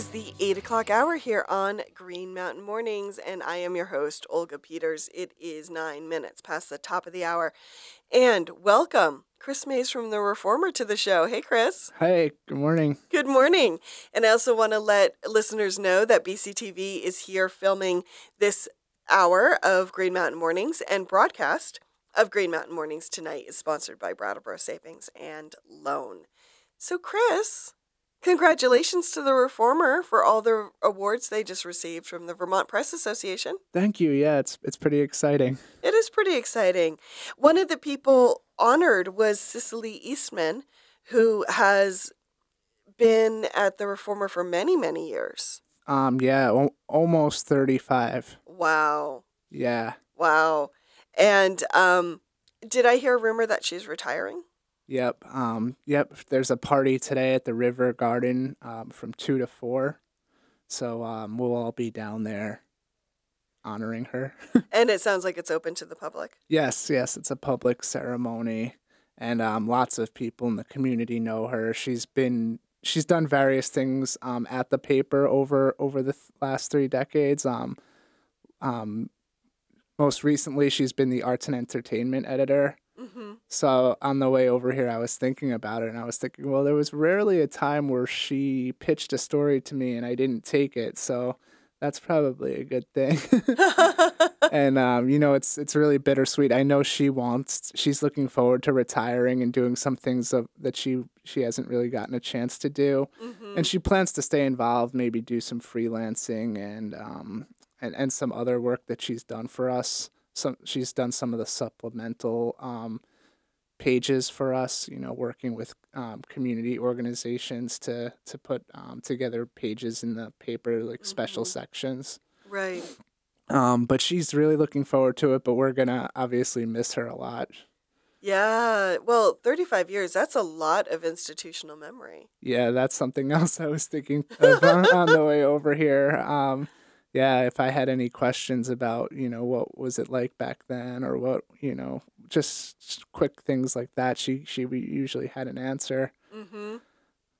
is the 8 o'clock hour here on Green Mountain Mornings, and I am your host, Olga Peters. It is 9 minutes past the top of the hour, and welcome Chris Mays from The Reformer to the show. Hey, Chris. Hey, good morning. Good morning. And I also want to let listeners know that BCTV is here filming this hour of Green Mountain Mornings, and broadcast of Green Mountain Mornings tonight is sponsored by Brattleboro Savings and Loan. So, Chris, congratulations to The Reformer for all the awards they just received from the Vermont Press Association. Thank you. Yeah, it's pretty exciting. It is pretty exciting. One of the people honored was Cicely Eastman, who has been at The Reformer for many, many years. Almost 35. Wow. Yeah. Wow. And did I hear a rumor that she's retiring? Yep. There's a party today at the River Garden from 2 to 4. So we'll all be down there honoring her. And it sounds like it's open to the public. Yes, it's a public ceremony, and lots of people in the community know her. She's done various things at the paper over the last 3 decades. Most recently, she's been the arts and entertainment editor. Mm-hmm. So on the way over here, I was thinking about it, and I was thinking, well, there was rarely a time where she pitched a story to me and I didn't take it. So that's probably a good thing. And, it's really bittersweet. I know she's looking forward to retiring and doing some things that she hasn't really gotten a chance to do. Mm-hmm. And she plans to stay involved, maybe do some freelancing and some other work that she's done for us. She's done some of the supplemental pages for us, working with community organizations to put together pages in the paper, like special sections. Right. But she's really looking forward to it, but we're going to obviously miss her a lot. Yeah, well, 35 years, that's a lot of institutional memory. Yeah, that's something else I was thinking of on the way over here. If I had any questions about, what was it like back then, or what, just quick things like that, she usually had an answer. Mm-hmm.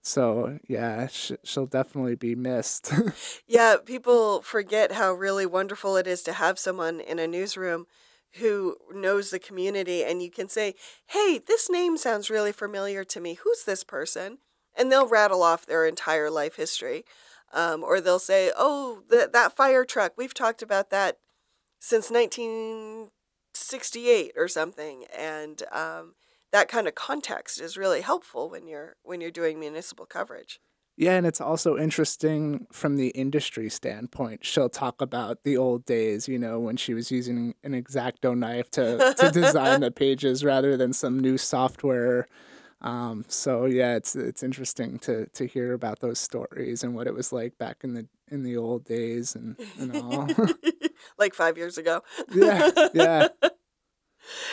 So, yeah, she'll definitely be missed. Yeah, people forget how really wonderful it is to have someone in a newsroom who knows the community, and you can say, hey, this name sounds really familiar to me. Who's this person? And they'll rattle off their entire life history. Or they'll say, oh, that fire truck, we've talked about that since 1968 or something. And that kind of context is really helpful when you're doing municipal coverage. Yeah, and it's also interesting from the industry standpoint. She'll talk about the old days, when she was using an X-Acto knife to design the pages rather than some new software. It's interesting to hear about those stories and what it was like back in the old days and all. Like 5 years ago. Yeah.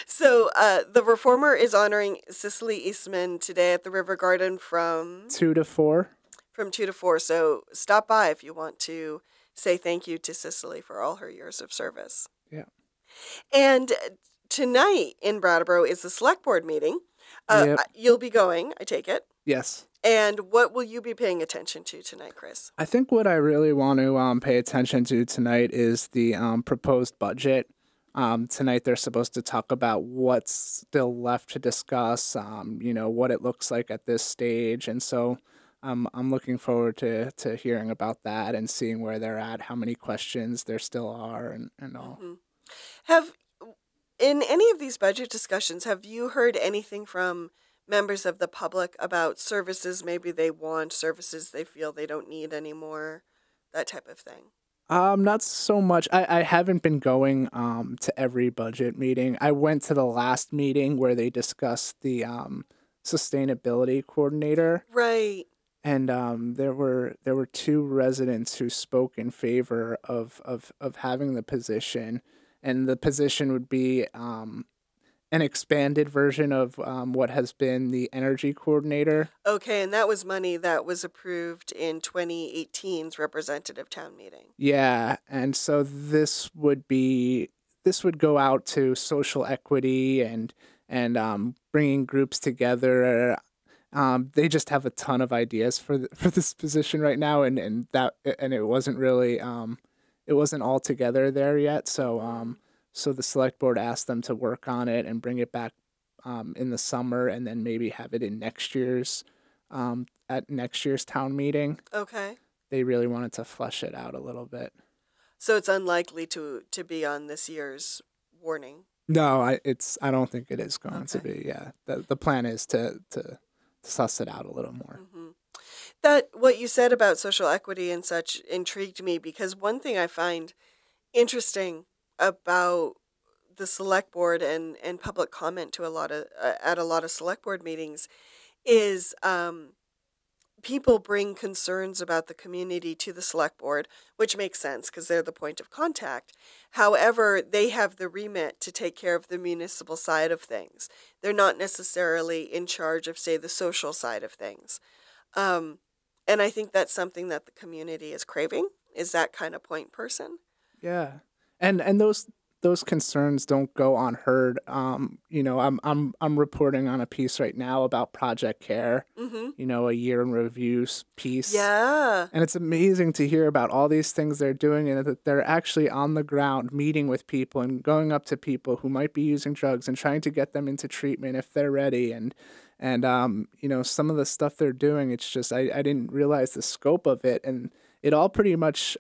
So the Reformer is honoring Cicely Eastman today at the River Garden from 2 to 4. From 2 to 4. So stop by if you want to say thank you to Cicely for all her years of service. Yeah. And tonight in Brattleboro is the select board meeting. Yep. You'll be going, I take it. Yes. And what will you be paying attention to tonight, Chris? I think what I really want to pay attention to tonight is the proposed budget. Tonight they're supposed to talk about what's still left to discuss, what it looks like at this stage. And so I'm looking forward to hearing about that and seeing where they're at, how many questions there still are and all. Mm-hmm. In any of these budget discussions, have you heard anything from members of the public about services maybe they want, services they feel they don't need anymore, that type of thing? Not so much. I haven't been going to every budget meeting. I went to the last meeting where they discussed the sustainability coordinator. Right. And there were 2 residents who spoke in favor of having the position. And the position would be an expanded version of what has been the energy coordinator. Okay, and that was money that was approved in 2018's representative town meeting. Yeah, and so this would go out to social equity and bringing groups together. They just have a ton of ideas for this position right now, and it wasn't really it wasn't all together there yet. So the select board asked them to work on it and bring it back in the summer, and then maybe have it in next year's at next year's town meeting. Okay. They really wanted to flesh it out a little bit. So it's unlikely to be on this year's warning. No, I don't think it is going to be. Yeah, the plan is to suss it out a little more. That what you said about social equity and such intrigued me, because one thing I find interesting about the select board and public comment to a lot of at a lot of select board meetings is people bring concerns about the community to the select board, which makes sense because they're the point of contact. However, they have the remit to take care of the municipal side of things. They're not necessarily in charge of, say, the social side of things. And I think that's something that the community is craving, is that kind of point person. Yeah. And those concerns don't go unheard. You know, I'm reporting on a piece right now about Project Care. You know, a year in reviews piece. Yeah. And it's amazing to hear about all these things they're doing, and that they're actually on the ground meeting with people and going up to people who might be using drugs and trying to get them into treatment if they're ready. And you know, some of the stuff they're doing, it's just I didn't realize the scope of it, and it all pretty much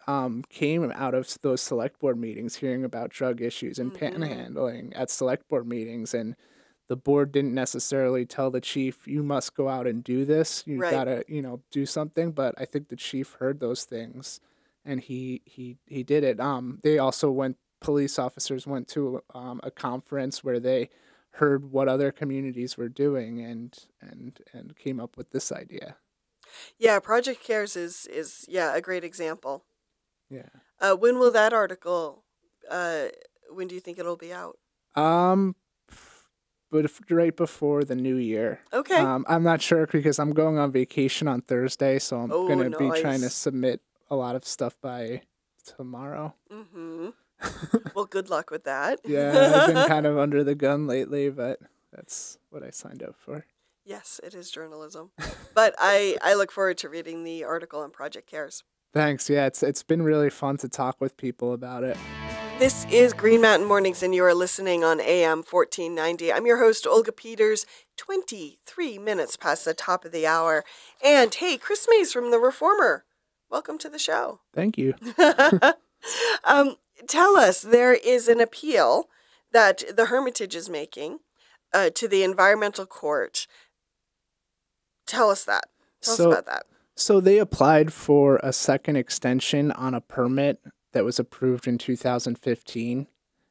came out of those select board meetings, hearing about drug issues and panhandling at select board meetings. And the board didn't necessarily tell the chief, you must go out and do this. You gotta, you know, do something. But I think the chief heard those things, and he did it. Police officers went to a conference where they heard what other communities were doing and came up with this idea. Yeah, Project Cares is a great example. Yeah. When will that article? When do you think it'll be out? But right before the new year. Okay. I'm not sure because I'm going on vacation on Thursday, so I'm gonna be trying to submit a lot of stuff by tomorrow. Well, good luck with that. Yeah, I've been kind of under the gun lately, but that's what I signed up for. Yes, it is journalism. But I look forward to reading the article on Project Cares. Thanks. Yeah, it's been really fun to talk with people about it. This is Green Mountain Mornings, and you are listening on AM 1490. I'm your host, Olga Peters, 23 minutes past the top of the hour. And hey, Chris Mays from The Reformer, welcome to the show. Thank you. Tell us, there is an appeal that the Hermitage is making to the environmental court. Tell us that. Tell us about that. So they applied for a second extension on a permit that was approved in 2015.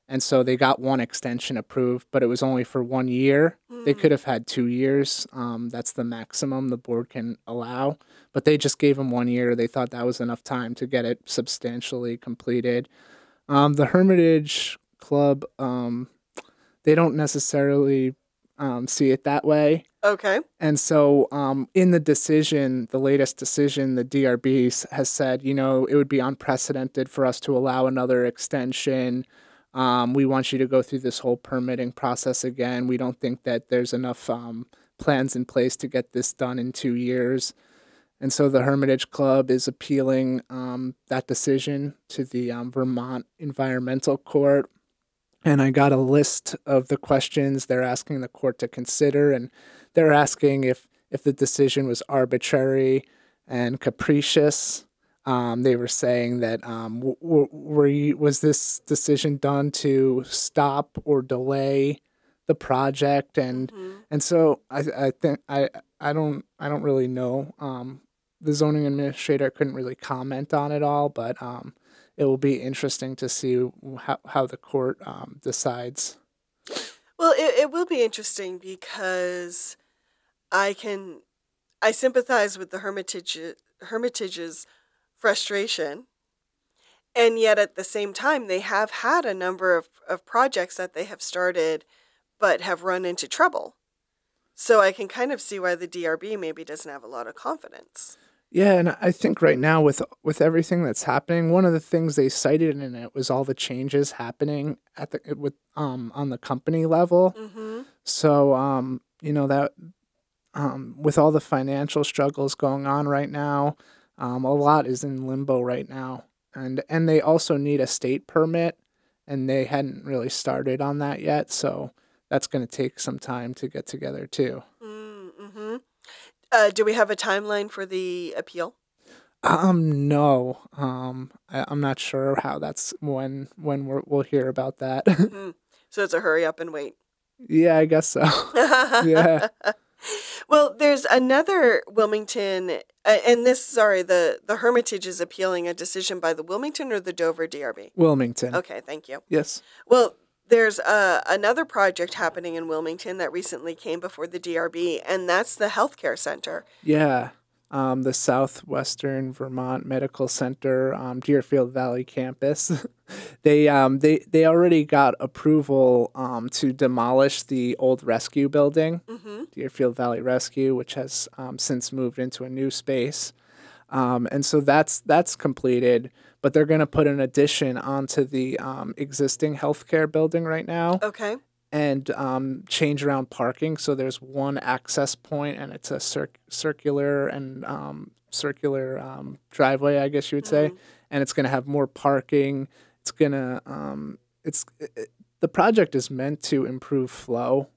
And so they got one extension approved, but it was only for 1 year. They could have had 2 years. That's the maximum the board can allow. But they just gave them 1 year. They thought that was enough time to get it substantially completed. The Hermitage Club, they don't necessarily see it that way. Okay. And so in the decision, the latest decision, the DRB has said, you know, it would be unprecedented for us to allow another extension. We want you to go through this whole permitting process again. We don't think that there's enough plans in place to get this done in 2 years. And so the Hermitage Club is appealing that decision to the Vermont Environmental Court. And I got a list of the questions they're asking the court to consider, and they're asking if the decision was arbitrary and capricious. They were saying that was this decision done to stop or delay the project, and so I think I don't really know. The zoning administrator couldn't really comment on it all, but it will be interesting to see how the court decides. Well, it will be interesting because I sympathize with the Hermitage's frustration, and yet at the same time they have had a number of projects that they have started but have run into trouble. So I can kind of see why the DRB maybe doesn't have a lot of confidence. Yeah, and I think right now with everything that's happening, one of the things they cited in it was all the changes happening on the company level. So you know, with all the financial struggles going on right now, a lot is in limbo right now. And they also need a state permit, and they hadn't really started on that yet. So that's going to take some time to get together too. Mm-hmm. Do we have a timeline for the appeal? No. I'm not sure how that's when we'll hear about that. Mm-hmm. So it's a hurry up and wait. Yeah, I guess so. Yeah. Well, there's another Wilmington, and the Hermitage is appealing a decision by the Wilmington or the Dover DRB? Wilmington. Okay, thank you. Yes. Well, there's another project happening in Wilmington that recently came before the DRB, and that's the healthcare center. Yeah. The Southwestern Vermont Medical Center, Deerfield Valley campus. They already got approval to demolish the old rescue building, Deerfield Valley Rescue, which has since moved into a new space. And so that's completed, but they're going to put an addition onto the existing healthcare building right now. Okay. And change around parking. So there's one access point, and it's a circular driveway, I guess you would say. And it's going to have more parking. It's going to the project is meant to improve flow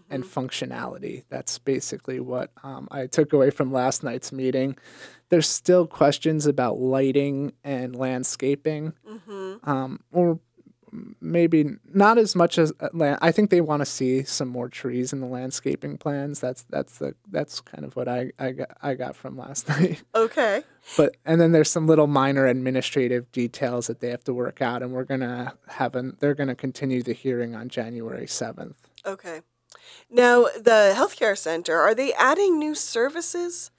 and functionality. That's basically what I took away from last night's meeting. There's still questions about lighting and landscaping, or maybe not as much as I think they want to see some more trees in the landscaping plans. That's kind of what I got from last night. Okay. And then there's some little minor administrative details that they have to work out, and they're gonna continue the hearing on January 7th. Okay. Now the healthcare center, are they adding new services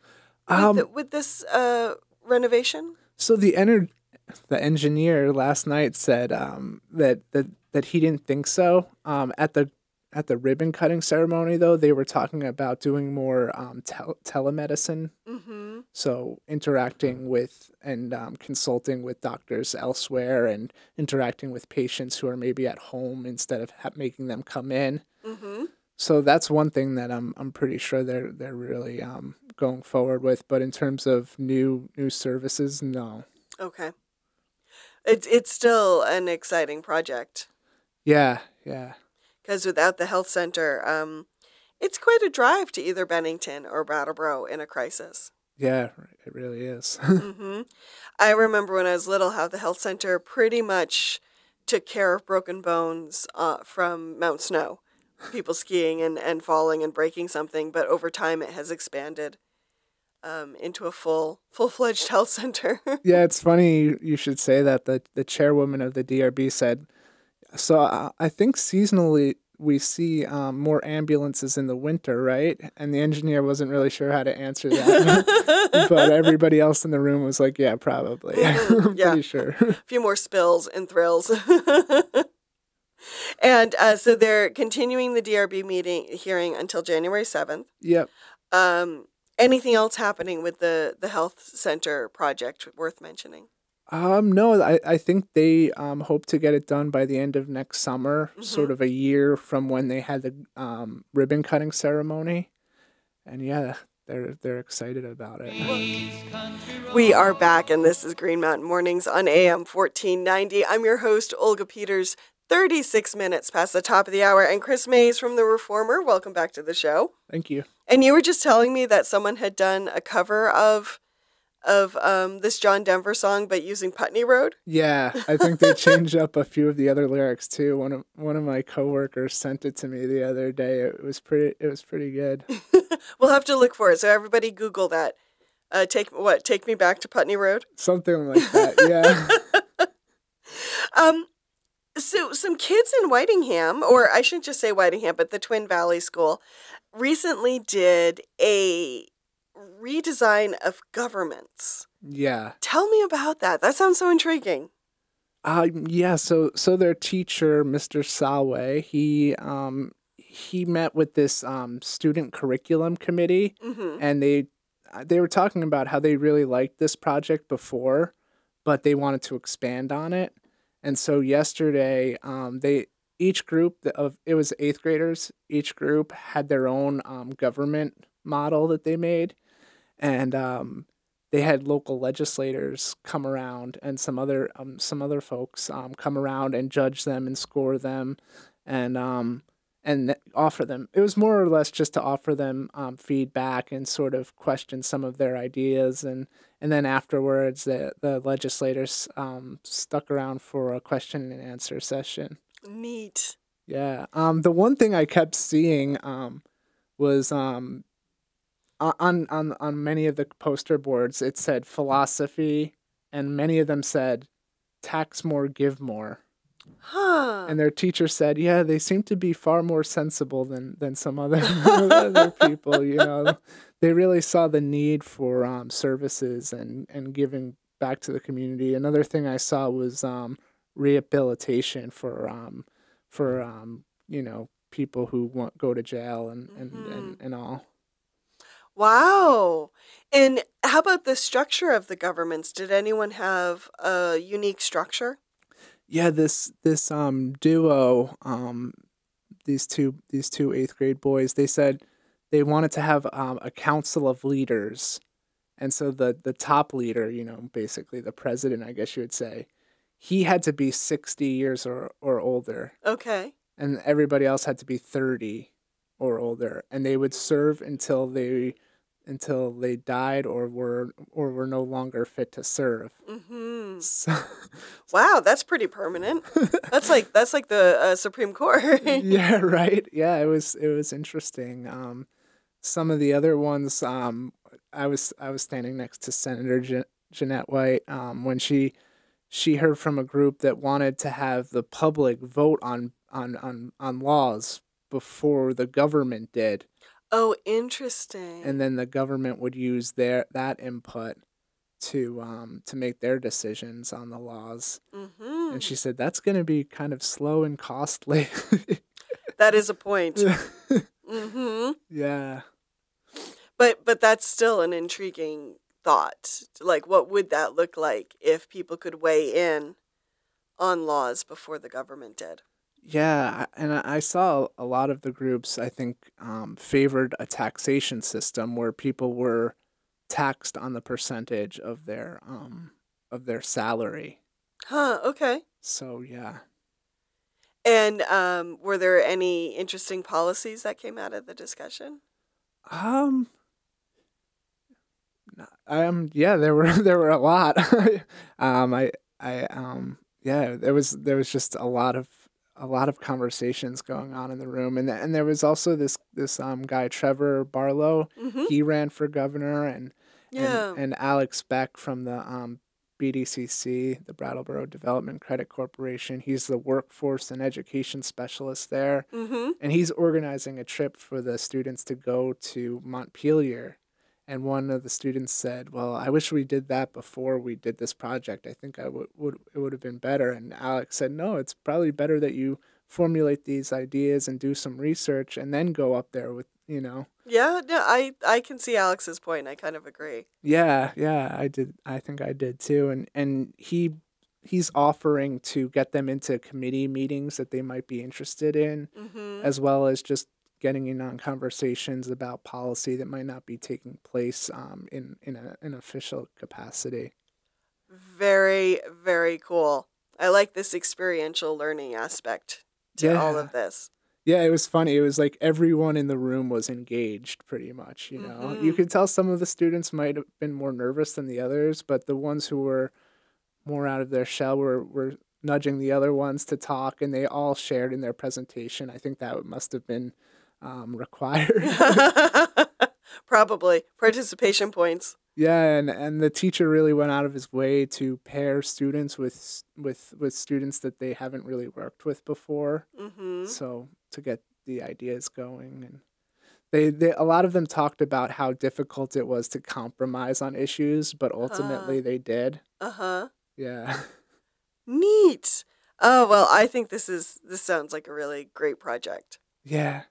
with this renovation? So the engineer last night said that he didn't think so. At the ribbon cutting ceremony, though, they were talking about doing more telemedicine. So interacting with and consulting with doctors elsewhere, and interacting with patients who are maybe at home instead of making them come in. So that's one thing that I'm pretty sure they're really going forward with. But in terms of new services, no. Okay. It's still an exciting project. Yeah. Because without the health center, it's quite a drive to either Bennington or Brattleboro in a crisis. Yeah, it really is. I remember when I was little how the health center pretty much took care of broken bones from Mount Snow, people skiing and falling and breaking something. But over time, it has expanded into a full-fledged health center. Yeah, it's funny you should say that. The chairwoman of the DRB said, so I think seasonally we see more ambulances in the winter, right? And the engineer wasn't really sure how to answer that. But everybody else in the room was like, yeah, probably. I'm pretty sure. A few more spills and thrills. And so they're continuing the DRB hearing until January 7th. Yep. Anything else happening with the health center project worth mentioning? No, I think they hope to get it done by the end of next summer, sort of a year from when they had the ribbon cutting ceremony. And yeah, they're excited about it. We are back, and this is Green Mountain Mornings on AM 1490. I'm your host, Olga Peters. 36 minutes past the top of the hour, and Chris Mays from The Reformer. Welcome back to the show. Thank you. And you were just telling me that someone had done a cover of this John Denver song, but using Putney Road. Yeah, I think they changed up a few of the other lyrics too. One of my coworkers sent it to me the other day. It was pretty good. We'll have to look for it. So everybody Google that. Take me back to Putney Road? Something like that. Yeah. So some kids in Whitingham, or I shouldn't just say Whitingham, but the Twin Valley School, recently did a redesign of governments. Yeah. Tell me about that. That sounds so intriguing. Yeah. So their teacher, Mr. Salway, he met with this student curriculum committee, and they were talking about how they really liked this project before, but they wanted to expand on it. And so yesterday, each group it was 8th graders. Each group had their own government model that they made, and they had local legislators come around and some other folks come around and judge them and score them, and offer them. It was more or less just to offer them feedback and sort of question some of their ideas, and then afterwards the legislators stuck around for a question and answer session. Neat. Yeah. The one thing I kept seeing was on many of the poster boards, it said philosophy, and many of them said tax more, give more. Huh. And their teacher said, yeah, they seem to be far more sensible than some other other people. They really saw the need for services and giving back to the community. Another thing I saw was rehabilitation for people who go to jail and all. Wow. And how about the structure of the governments? Did anyone have a unique structure? Yeah, this duo, these two eighth grade boys, they said they wanted to have a council of leaders, and so the top leader, basically the president, I guess you would say, he had to be 60 years or older, Okay. and everybody else had to be 30 or older, and they would serve until they died or were no longer fit to serve. Mm-hmm. So, Wow, that's pretty permanent. That's like the Supreme Court. yeah, right. Yeah, it was interesting. Some of the other ones, I was standing next to Senator Jeanette White when she heard from a group that wanted to have the public vote on laws before the government did. Oh, interesting. And then the government would use that input to make their decisions on the laws. Mm-hmm. And she said that's going to be kind of slow and costly. That is a point. Mm-hmm. Yeah. But that's still an intriguing thought. Like, what would that look like if people could weigh in on laws before the government did? Yeah, and I saw a lot of the groups, I think, favored a taxation system where people were taxed on the percentage of their salary. Huh, okay. So yeah. And were there any interesting policies that came out of the discussion? Yeah, there were a lot. Yeah, there was just a lot of conversations going on in the room, and there was also this guy Trevor Barlow. Mm-hmm. He ran for governor, and Yeah. and Alex Beck from the BDCC, the Brattleboro Development Credit Corporation. He's the workforce and education specialist there, Mm-hmm. and he's organizing a trip for the students to go to Montpelier. And one of the students said, "Well, I wish we did that before we did this project. I think it would have been better." And Alex said, "No, it's probably better that you formulate these ideas and do some research and then go up there with." Yeah, no, I can see Alex's point. I kind of agree. Yeah, I did. I think I did too. And he's offering to get them into committee meetings that they might be interested in, Mm-hmm. as well as just getting in on conversations about policy that might not be taking place in an official capacity. Very, very cool. I like this experiential learning aspect to all of this. Yeah, it was funny. It was like everyone in the room was engaged pretty much, Mm-hmm. You could tell some of the students might have been more nervous than the others, but the ones who were more out of their shell were nudging the other ones to talk, and they all shared in their presentation. I think that must have been required. Probably participation points. Yeah, and the teacher really went out of his way to pair students with students that they haven't really worked with before. Mm-hmm. So to get the ideas going, and they a lot of them talked about how difficult it was to compromise on issues, but ultimately they did. Uh-huh. Yeah. Neat. Oh, well, I think this sounds like a really great project. Yeah.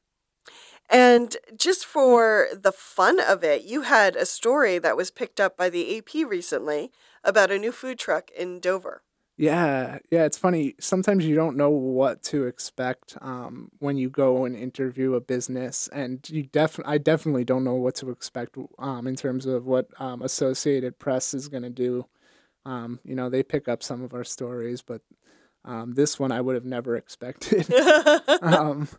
And just for the fun of it, you had a story that was picked up by the AP recently about a new food truck in Dover. Yeah, yeah, it's funny. Sometimes you don't know what to expect when you go and interview a business, and I definitely don't know what to expect in terms of what Associated Press is going to do. They pick up some of our stories, but this one I would have never expected. um,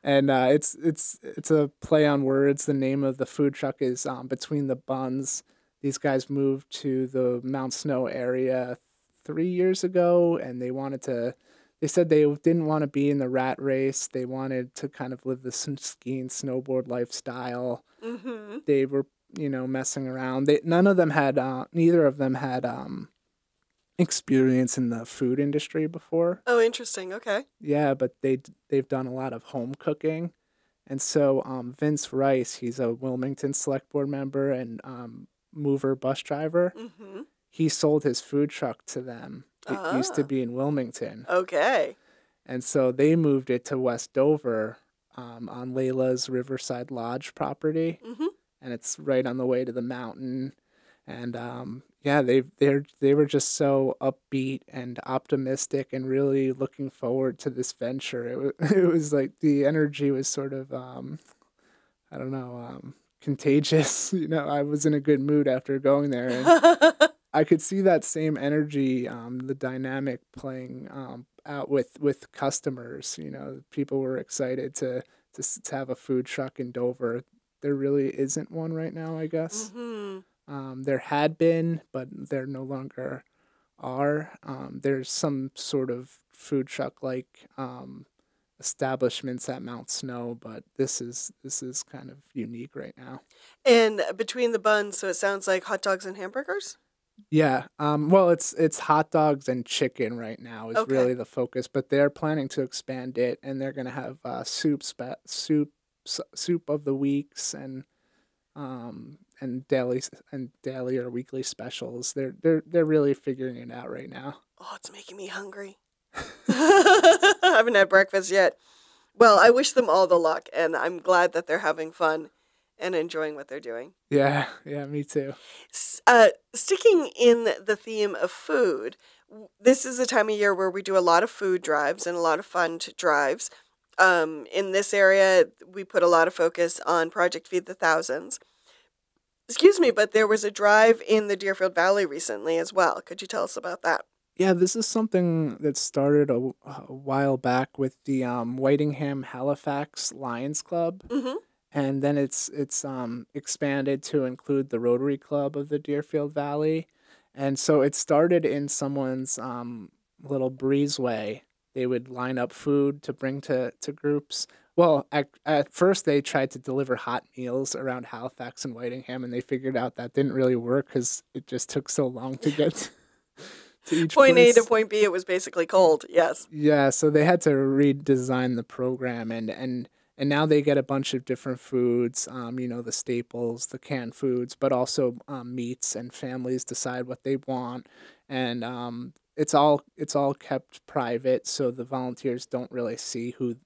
and it's a play on words. The name of the food truck is Between the Buns. These guys moved to the Mount Snow area 3 years ago, and they said they didn't want to be in the rat race. They wanted to kind of live the ski and snowboard lifestyle. Mm-hmm. They were, messing around. Neither of them had experience in the food industry before. Oh, interesting. Okay. Yeah, but they've done a lot of home cooking. And so Vince Rice, he's a Wilmington Select Board member and mover bus driver. Mm-hmm. He sold his food truck to them. It used to be in Wilmington. Okay. And so they moved it to West Dover on Layla's Riverside Lodge property. Mm-hmm. And it's right on the way to the mountain. And yeah, they were just so upbeat and optimistic and really looking forward to this venture. It was like the energy was sort of I don't know, contagious. I was in a good mood after going there, and I could see that same energy, the dynamic playing out with customers. People were excited to have a food truck in Dover. There really isn't one right now, I guess. Mm-hmm. There had been, but there no longer are. There's some sort of food truck like establishments at Mount Snow, but this is kind of unique right now. And Between the Buns, so it sounds like hot dogs and hamburgers? Yeah. Well, it's hot dogs and chicken right now is Okay. really the focus, but they're planning to expand it, and they're gonna have soup of the weeks and daily or weekly specials. They're really figuring it out right now. Oh, it's making me hungry. I haven't had breakfast yet. Well, I wish them all the luck, and I'm glad that they're having fun and enjoying what they're doing. Yeah, me too. Sticking in the theme of food, this is a time of year where we do a lot of food drives and a lot of fun drives. In this area, we put a lot of focus on Project Feed the Thousands. Excuse me, but there was a drive in the Deerfield Valley recently as well. Could you tell us about that? Yeah, this is something that started a while back with the Whitingham Halifax Lions Club. Mm-hmm. And then it's expanded to include the Rotary Club of the Deerfield Valley. And so it started in someone's little breezeway. They would line up food to bring to groups. Well, at first they tried to deliver hot meals around Halifax and Whitingham, and they figured out that didn't really work because it just took so long to get to each Point place. A to point B, it was basically cold, yes. Yeah, so they had to redesign the program, and now they get a bunch of different foods, the staples, the canned foods, but also meats, and families decide what they want, and it's all kept private, so the volunteers don't really see who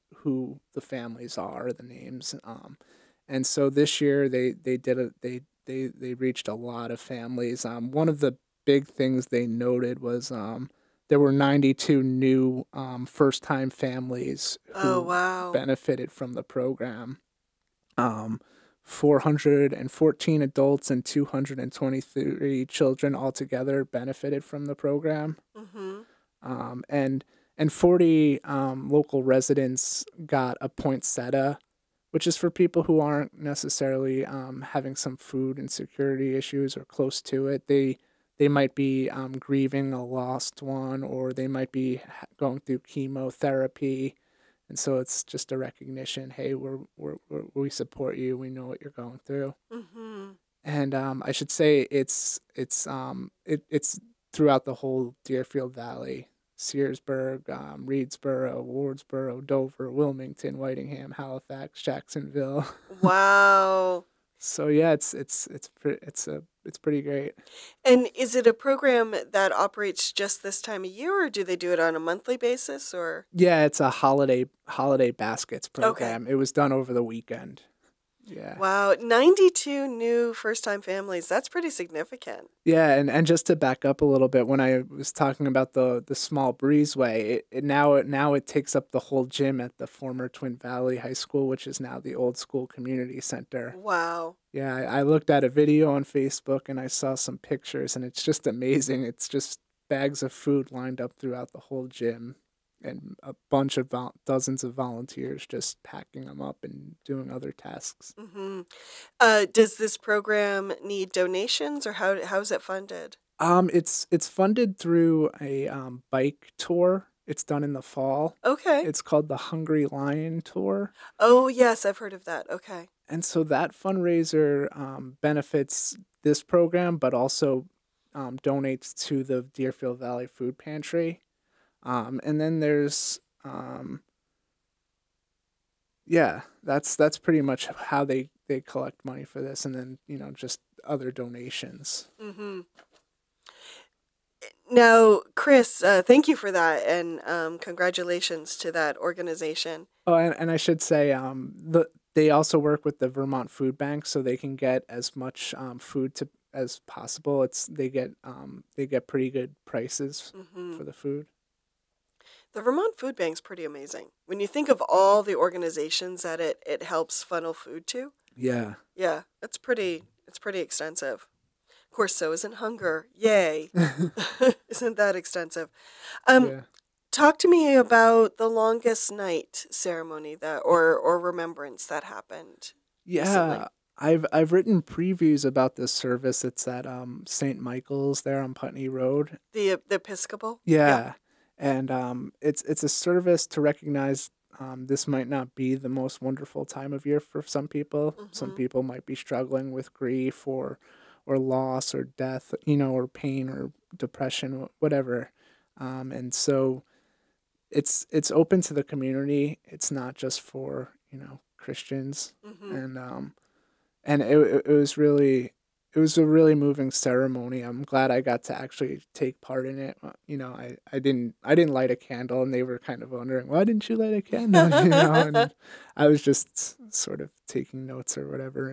the families are, the names, and so this year they reached a lot of families. One of the big things they noted was there were 92 new first-time families who benefited from the program. 414 adults and 223 children altogether benefited from the program. Mm-hmm. And 40 local residents got a poinsettia, which is for people who aren't necessarily having some food insecurity issues or close to it. They might be grieving a lost one, or they might be going through chemotherapy, and so it's just a recognition. Hey, we support you. We know what you're going through. Mm-hmm. And I should say it's throughout the whole Deerfield Valley: Searsburg, Reedsboro, Wardsboro, Dover, Wilmington, Whitingham, Halifax, Jacksonville. Wow. So yeah, it's pretty great. And is it a program that operates just this time of year, or do they do it on a monthly basis, or? Yeah, it's a holiday baskets program. Okay. It was done over the weekend. Yeah. Wow, 92 new first-time families. That's pretty significant. Yeah, and just to back up a little bit, when I was talking about the small breezeway, it takes up the whole gym at the former Twin Valley High School, which is now the old school community center. Wow. Yeah, I looked at a video on Facebook and I saw some pictures, and it's just amazing. It's just bags of food lined up throughout the whole gym, and a bunch of dozens of volunteers just packing them up and doing other tasks. Hmm. Does this program need donations, or how is it funded? It's funded through a bike tour. It's done in the fall. Okay. It's called the Hungry Lion Tour. Oh, yes, I've heard of that. Okay. And so that fundraiser benefits this program, but also donates to the Deerfield Valley Food Pantry. And then there's, yeah, that's pretty much how they collect money for this. And then, just other donations. Hmm. Now, Chris, thank you for that, and congratulations to that organization. Oh, and I should say, they also work with the Vermont Food Bank, so they can get as much food as possible. They get pretty good prices Hmm. for the food. The Vermont Food Bank's pretty amazing. When you think of all the organizations that it helps funnel food to, Yeah. yeah, it's pretty extensive. Of course, so isn't hunger. Yay. Isn't that extensive? Yeah. Talk to me about the longest night ceremony or remembrance that happened recently. Yeah. I've written previews about this service. It's at St. Michael's there on Putney Road. The Episcopal? Yeah. And it's a service to recognize this might not be the most wonderful time of year for some people. Some Hmm. people might be struggling with grief or loss or death, or pain or depression, whatever. And so it's open to the community. It's not just for, Christians. Hmm. And it was a really moving ceremony. I'm glad I got to actually take part in it. I didn't light a candle, and they were kind of wondering, why didn't you light a candle? And I was just sort of taking notes or whatever.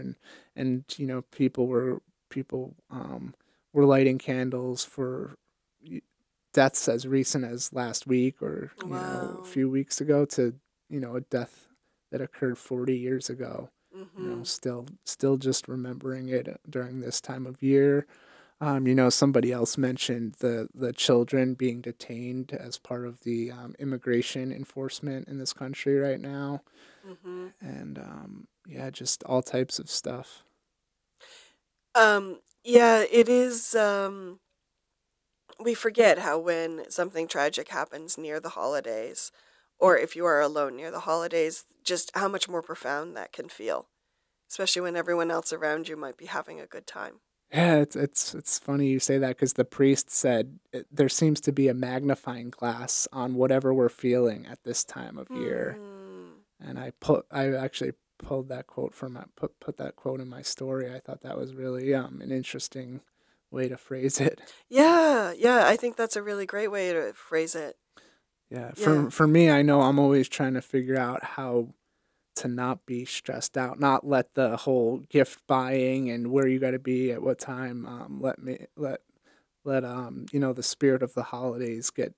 And people were lighting candles for deaths as recent as last week, or a Wow. few weeks ago, to a death that occurred 40 years ago. Hmm. Still just remembering it during this time of year. Somebody else mentioned the children being detained as part of the immigration enforcement in this country right now. Hmm. And yeah, just all types of stuff. Yeah, it is. We forget how when something tragic happens near the holidays, or if you are alone near the holidays, just how much more profound that can feel, especially when everyone else around you might be having a good time. Yeah, it's funny you say that, because the priest said there seems to be a magnifying glass on whatever we're feeling at this time of year. Hmm. And I actually pulled that quote put that quote in my story. I thought that was really an interesting way to phrase it. Yeah, I think that's a really great way to phrase it. Yeah, Yeah. for me, I know I'm always trying to figure out how to not be stressed out, not let the whole gift buying and where you got to be at what time let the spirit of the holidays get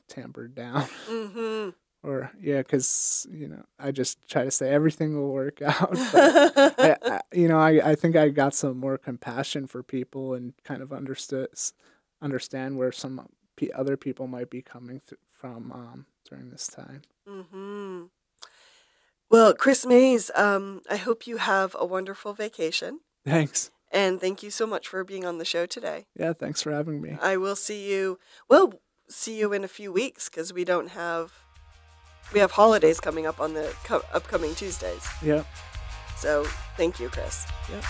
tampered down. Mm-hmm. Or yeah, because I just try to say everything will work out. But I think I got some more compassion for people, and kind of understand where some other people might be coming from during this time. Mm-hmm. Well, Chris Mays, I hope you have a wonderful vacation, Thanks. and thank you so much for being on the show today. Yeah, thanks for having me. I will see you. Well, see you in a few weeks, because we have holidays coming up on the upcoming Tuesdays. Yeah. So thank you, Chris. Yeah.